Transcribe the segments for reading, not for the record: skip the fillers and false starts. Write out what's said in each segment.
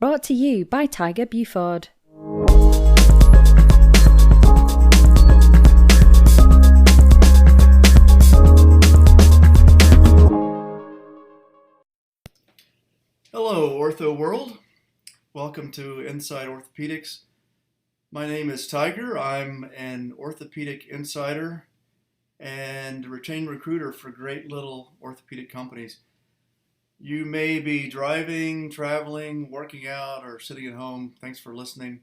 Brought to you by Tiger Buford. Hello, Ortho World. Welcome to Inside Orthopedics. My name is Tiger. I'm an orthopedic insider and retained recruiter for great little orthopedic companies. You may be driving, traveling, working out, or sitting at home. Thanks for listening.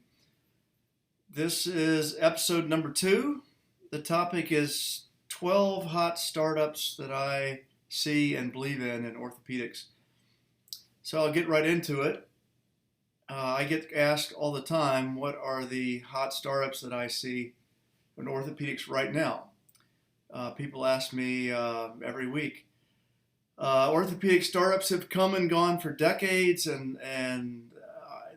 This is episode number 2. The topic is 12 hot startups that I see and believe in orthopedics. So I'll get right into it. I get asked all the time, what are the hot startups that I see in orthopedics right now? People ask me every week. Orthopedic startups have come and gone for decades, and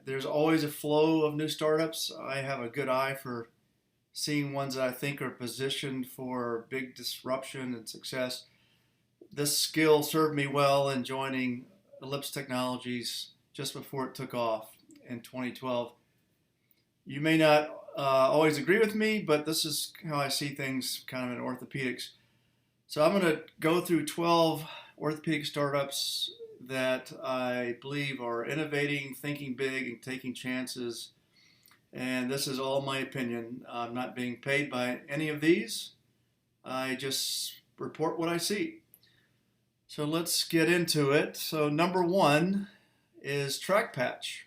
there's always a flow of new startups. I have a good eye for seeing ones that I think are positioned for big disruption and success. This skill served me well in joining Ellipse Technologies just before it took off in 2012. You may not always agree with me, but this is how I see things kind of in orthopedics. So I'm going to go through 12 orthopedic startups that I believe are innovating, thinking big, and taking chances. And this is all my opinion. I'm not being paid by any of these. I just report what I see. So let's get into it. So number 1 is TrackPatch.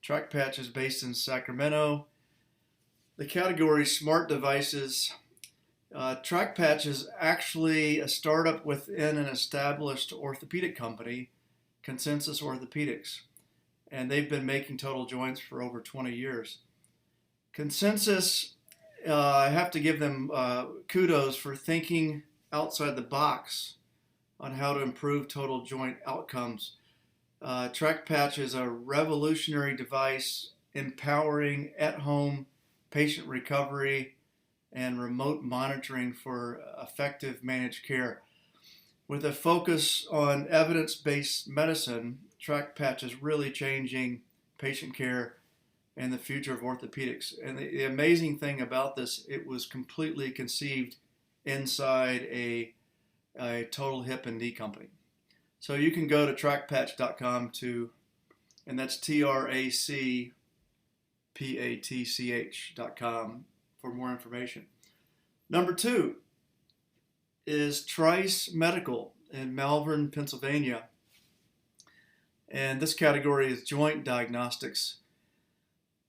TrackPatch is based in Sacramento. The category is smart devices. TrackPatch is actually a startup within an established orthopedic company, Consensus Orthopedics, and they've been making total joints for over 20 years. Consensus, I have to give them kudos for thinking outside the box on how to improve total joint outcomes. TrackPatch is a revolutionary device empowering at-home patient recovery and remote monitoring for effective managed care. With a focus on evidence-based medicine, TrackPatch is really changing patient care and the future of orthopedics. And the amazing thing about this, it was completely conceived inside a total hip and knee company. So you can go to trackpatch.com and that's TRACPATCH.com for more information. Number 2 is Trice Medical in Malvern, Pennsylvania. And this category is joint diagnostics.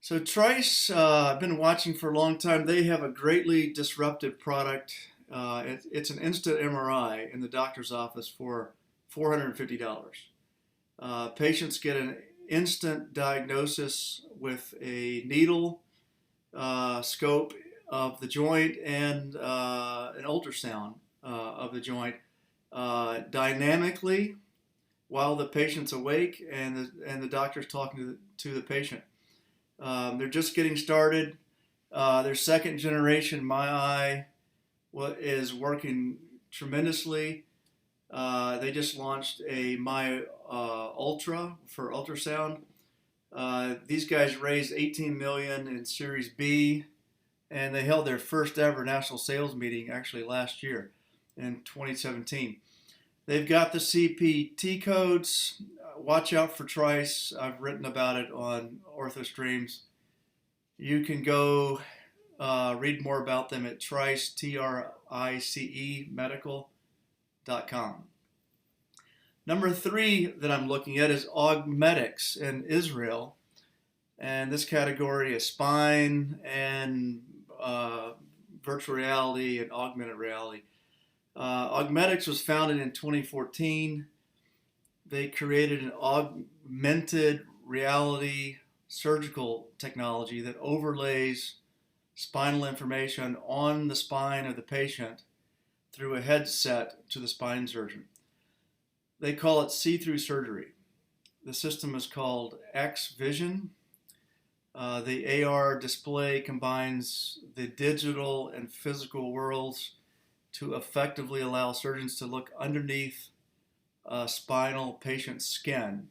So Trice, I've been watching for a long time. They have a greatly disruptive product. It's an instant MRI in the doctor's office for $450. Patients get an instant diagnosis with a needle, scope of the joint, and an ultrasound of the joint dynamically while the patient's awake and the doctor's talking to the patient. They're just getting started. Their second generation MyEye is working tremendously. They just launched a My Ultra for ultrasound. These guys raised $18 million in Series B, and they held their first ever national sales meeting actually last year in 2017. They've got the CPT codes. Watch out for Trice. I've written about it on OrthoStreams. You can go read more about them at Trice, Trice Medical.com. Number 3 that I'm looking at is Augmetics in Israel. And this category is spine and virtual reality and augmented reality. Augmetics was founded in 2014. They created an augmented reality surgical technology that overlays spinal information on the spine of the patient through a headset to the spine surgeon. They call it see-through surgery. The system is called X Vision. The AR display combines the digital and physical worlds to effectively allow surgeons to look underneath a spinal patient's skin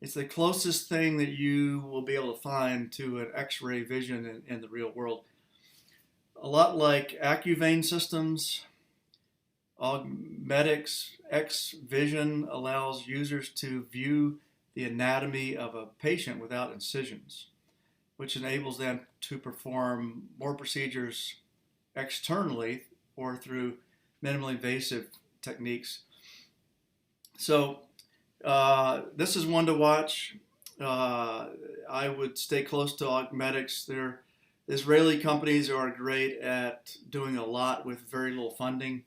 It's the closest thing that you will be able to find to an X-ray vision in the real world. A lot like AccuVein systems, Augmetics X Vision allows users to view the anatomy of a patient without incisions, which enables them to perform more procedures externally or through minimally invasive techniques. So this is one to watch. I would stay close to Augmetics. They're Israeli companies are great at doing a lot with very little funding.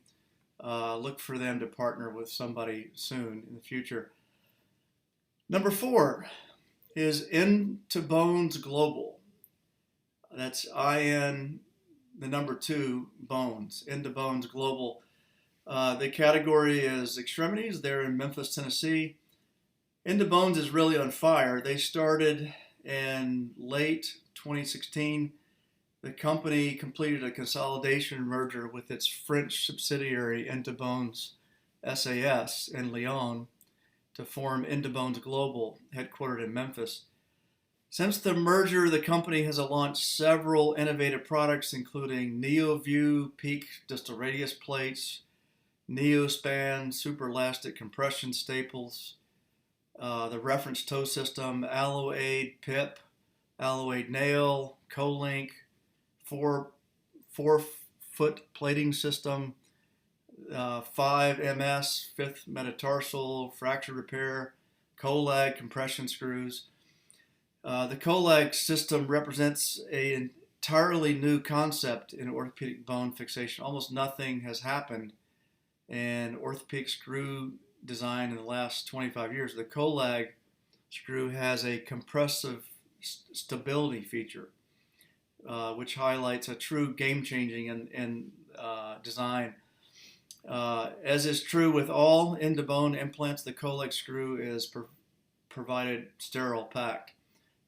Look for them to partner with somebody soon in the future. Number 4 is Into Bones Global. That's IN, the number 2, Bones, Into Bones Global. The category is Extremities. They're in Memphis, Tennessee. Into Bones is really on fire. They started in late 2016. The company completed a consolidation merger with its French subsidiary Into Bones SAS in Lyon to form Into Bones Global, headquartered in Memphis. Since the merger, the company has launched several innovative products, including NeoView Peak Distal Radius Plates, NeoSpan Super Elastic Compression Staples, the Reference Toe System, Alloaid PIP, Alloaid Nail, CoLink, 4-foot plating system, 5MS, 5th metatarsal, fracture repair, CoLag compression screws. The CoLag system represents an entirely new concept in orthopedic bone fixation. Almost nothing has happened in orthopedic screw design in the last 25 years. The CoLag screw has a compressive stability feature, which highlights a true game-changing in design. As is true with all into-bone implants, the CoLag screw is provided sterile packed,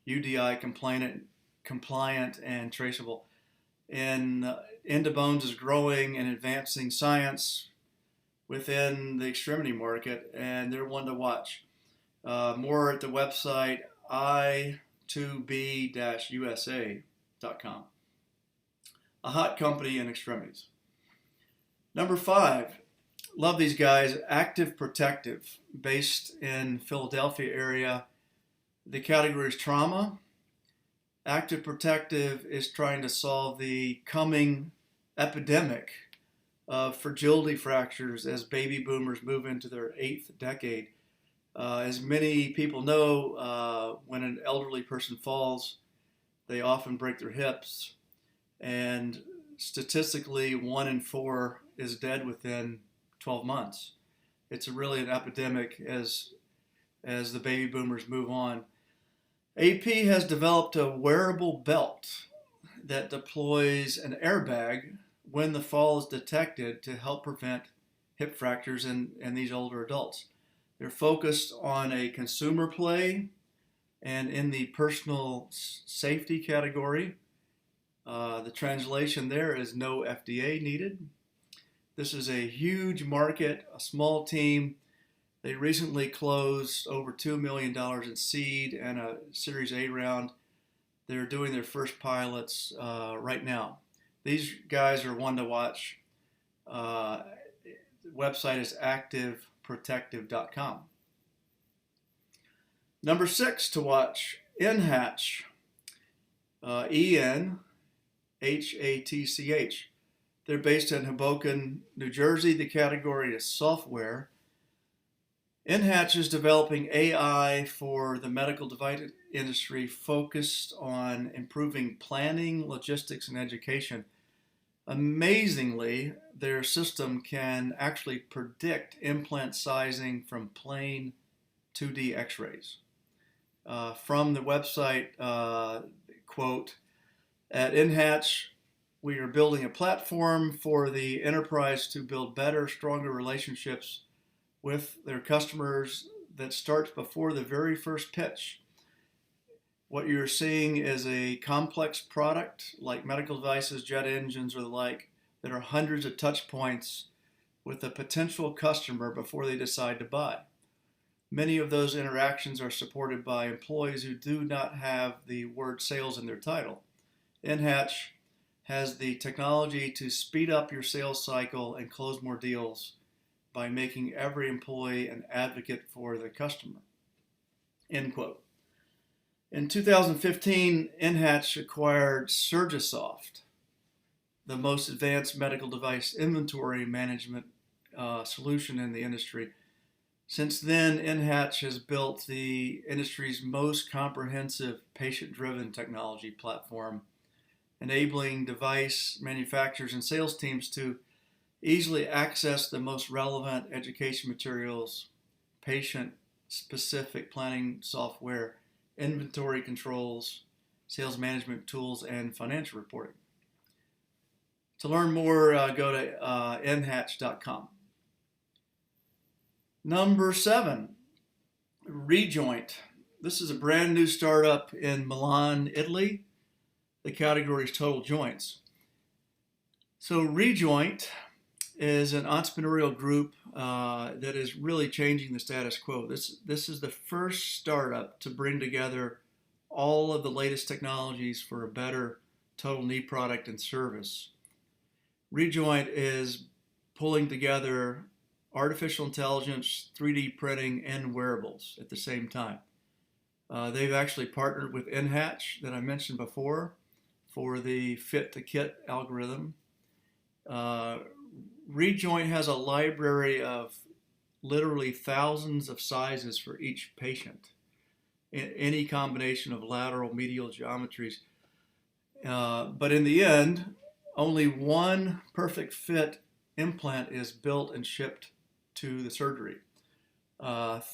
UDI compliant and traceable. And into bones is growing and advancing science within the extremity market, and they're one to watch. More at the website i2b-usa.com. A hot company in extremities. Number 5, love these guys, Active Protective, based in Philadelphia area. The category is trauma. Active Protective is trying to solve the coming epidemic of fragility fractures as baby boomers move into their 8th decade. As many people know, when an elderly person falls, they often break their hips, and statistically 1 in 4 is dead within 12 months. It's really an epidemic as the baby boomers move on. AP has developed a wearable belt that deploys an airbag when the fall is detected to help prevent hip fractures in these older adults. They're focused on a consumer play and in the personal safety category. The translation there is no FDA needed. This is a huge market, a small team. They recently closed over $2 million in seed and a Series A round. They're doing their first pilots right now. These guys are one to watch. The website is activeprotective.com. Number 6 to watch, InHatch, ENHATCH. They're based in Hoboken, New Jersey. The category is software. InHatch is developing AI for the medical device industry focused on improving planning, logistics, and education. Amazingly, their system can actually predict implant sizing from plain 2D x-rays. From the website, quote, at InHatch, we are building a platform for the enterprise to build better, stronger relationships with their customers that starts before the very first pitch. What you're seeing is a complex product like medical devices, jet engines, or the like, that are hundreds of touch points with a potential customer before they decide to buy. Many of those interactions are supported by employees who do not have the word sales in their title. NHatch has the technology to speed up your sales cycle and close more deals by making every employee an advocate for the customer. End quote. In 2015, NHatch acquired Surgesoft, the most advanced medical device inventory management solution in the industry. Since then, NHatch has built the industry's most comprehensive patient-driven technology platform, enabling device manufacturers and sales teams to easily access the most relevant education materials, patient-specific planning software, inventory controls, sales management tools, and financial reporting. To learn more, go to nhatch.com. Number 7, Rejoin. This is a brand new startup in Milan, Italy. The category is total joints. So Rejoin is an entrepreneurial group that is really changing the status quo. This is the first startup to bring together all of the latest technologies for a better total knee product and service. Rejoin is pulling together artificial intelligence, 3D printing, and wearables at the same time. They've actually partnered with NHatch that I mentioned before for the fit-to-kit algorithm. Rejoin has a library of literally thousands of sizes for each patient, in any combination of lateral, medial geometries. But in the end, only one perfect fit implant is built and shipped to the surgery.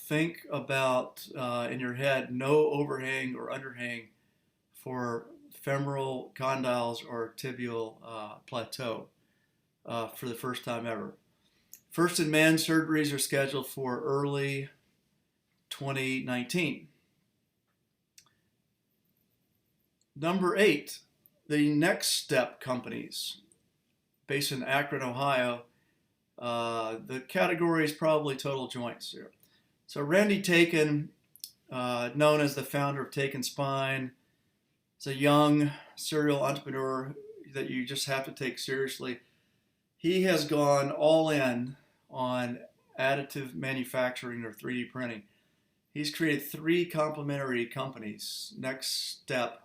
Think about in your head no overhang or underhang for femoral condyles or tibial plateau for the first time ever. First in man surgeries are scheduled for early 2019. Number 8, the Next Step companies, based in Akron, Ohio. The category is probably total joints here. So Randy Taken, known as the founder of Taken Spine, is a young serial entrepreneur that you just have to take seriously. He has gone all in on additive manufacturing or 3D printing. He's created 3 complementary companies: Next Step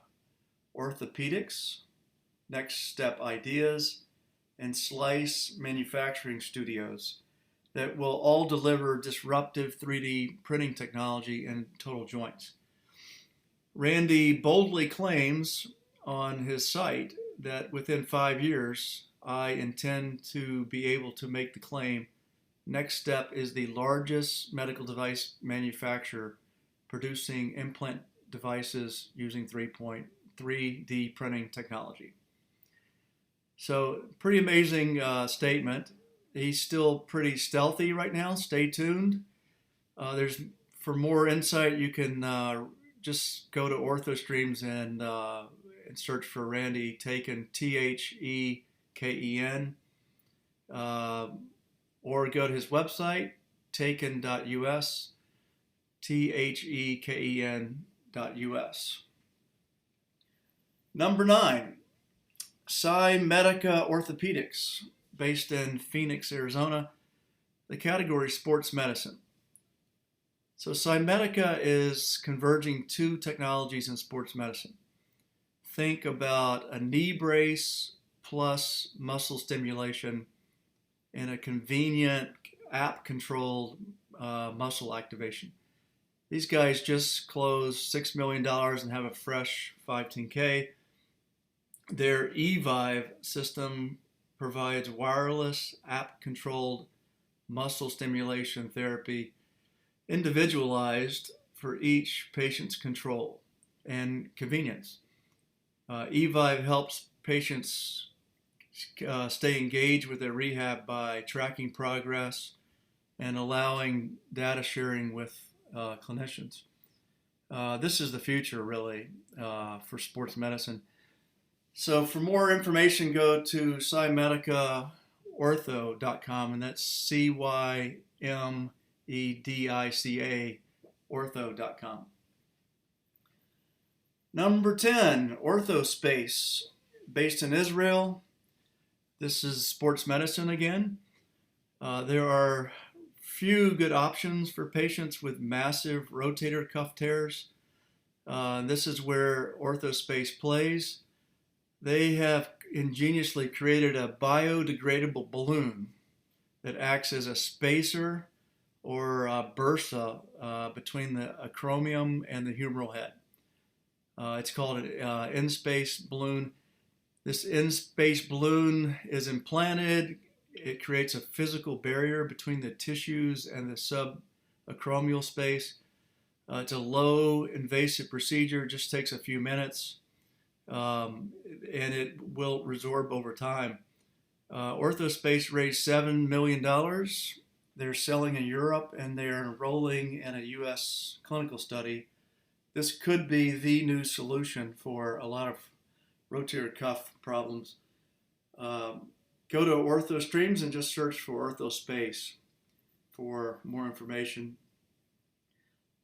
Orthopedics, Next Step Ideas, and Slice Manufacturing Studios that will all deliver disruptive 3D printing technology in total joints. Randy boldly claims on his site that within 5 years, I intend to be able to make the claim Next Step is the largest medical device manufacturer producing implant devices using 3D printing technology. So pretty amazing statement. He's still pretty stealthy right now. Stay tuned. For more insight, you can just go to Orthostreams and search for Randy Taken, Theken, or go to his website, taken.us, Theken.us. Number 9, Trice Medical Orthopedics, based in Phoenix, Arizona. The category is sports medicine. So Trice Medical is converging 2 technologies in sports medicine. Think about a knee brace plus muscle stimulation in a convenient app-controlled muscle activation. These guys just closed $6 million and have a fresh 510K. Their eVive system provides wireless app-controlled muscle stimulation therapy individualized for each patient's control and convenience. eVive helps patients stay engaged with their rehab by tracking progress and allowing data sharing with clinicians. This is the future, really, for sports medicine. So for more information, go to cymedicaortho.com, and that's CYMEDICA ortho.com. Number 10, OrthoSpace, based in Israel. This is sports medicine again. There are few good options for patients with massive rotator cuff tears. This is where OrthoSpace plays. They have ingeniously created a biodegradable balloon that acts as a spacer or a bursa between the acromion and the humeral head. It's called an in-space balloon. This in-space balloon is implanted. It creates a physical barrier between the tissues and the subacromial space. It's a low invasive procedure, just takes a few minutes, and it will resorb over time. OrthoSpace raised $7 million. They're selling in Europe and they're enrolling in a US clinical study. This could be the new solution for a lot of rotator cuff problems. Go to Orthostreams and just search for OrthoSpace for more information.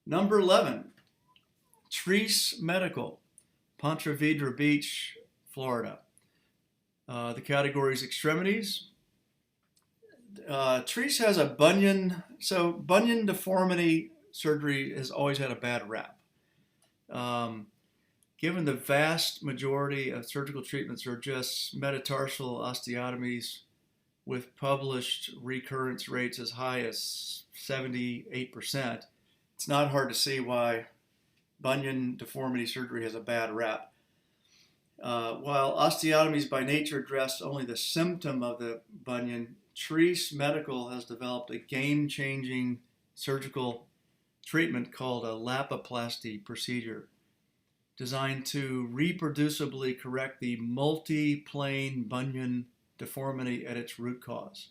Number 11, Trice Medical, Ponte Vedra Beach, Florida. The category is Extremities. Treece has a bunion, so bunion deformity surgery has always had a bad rap. Given the vast majority of surgical treatments are just metatarsal osteotomies with published recurrence rates as high as 78%, it's not hard to see why bunion deformity surgery has a bad rap. While osteotomies by nature address only the symptom of the bunion, Trice Medical has developed a game-changing surgical treatment called a Lapiplasty procedure, designed to reproducibly correct the multi-plane bunion deformity at its root cause.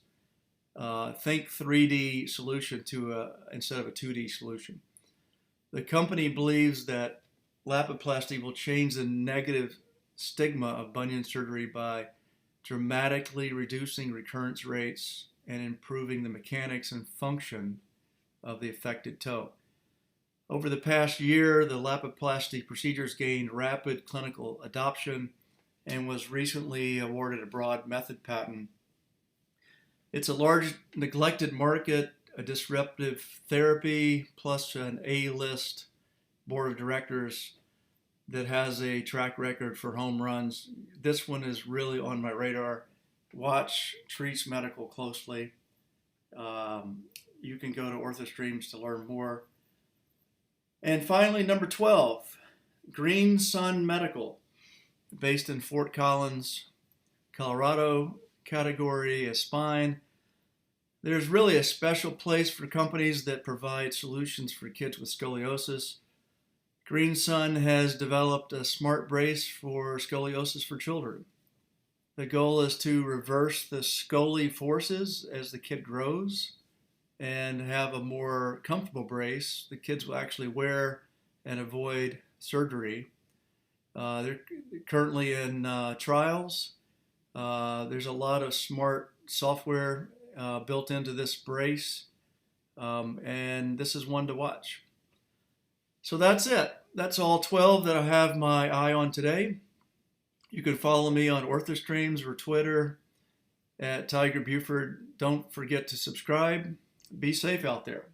Think 3D solution instead of a 2D solution. The company believes that Lapiplasty will change the negative stigma of bunion surgery by dramatically reducing recurrence rates and improving the mechanics and function of the affected toe. Over the past year, the Lapiplasty procedures gained rapid clinical adoption and was recently awarded a broad method patent. It's a large neglected market, a disruptive therapy, plus an A-list board of directors that has a track record for home runs. This one is really on my radar. Watch Treece Medical closely. You can go to Orthostreams to learn more. And finally, number 12, Green Sun Medical, based in Fort Collins, Colorado, category is spine. There's really a special place for companies that provide solutions for kids with scoliosis. Green Sun has developed a smart brace for scoliosis for children. The goal is to reverse the scoli forces as the kid grows and have a more comfortable brace the kids will actually wear and avoid surgery. They're currently in trials. There's a lot of smart software built into this brace, and this is one to watch. So that's it. That's all 12 that I have my eye on today. You can follow me on Orthostreams or Twitter at Tiger Buford. Don't forget to subscribe. Be safe out there.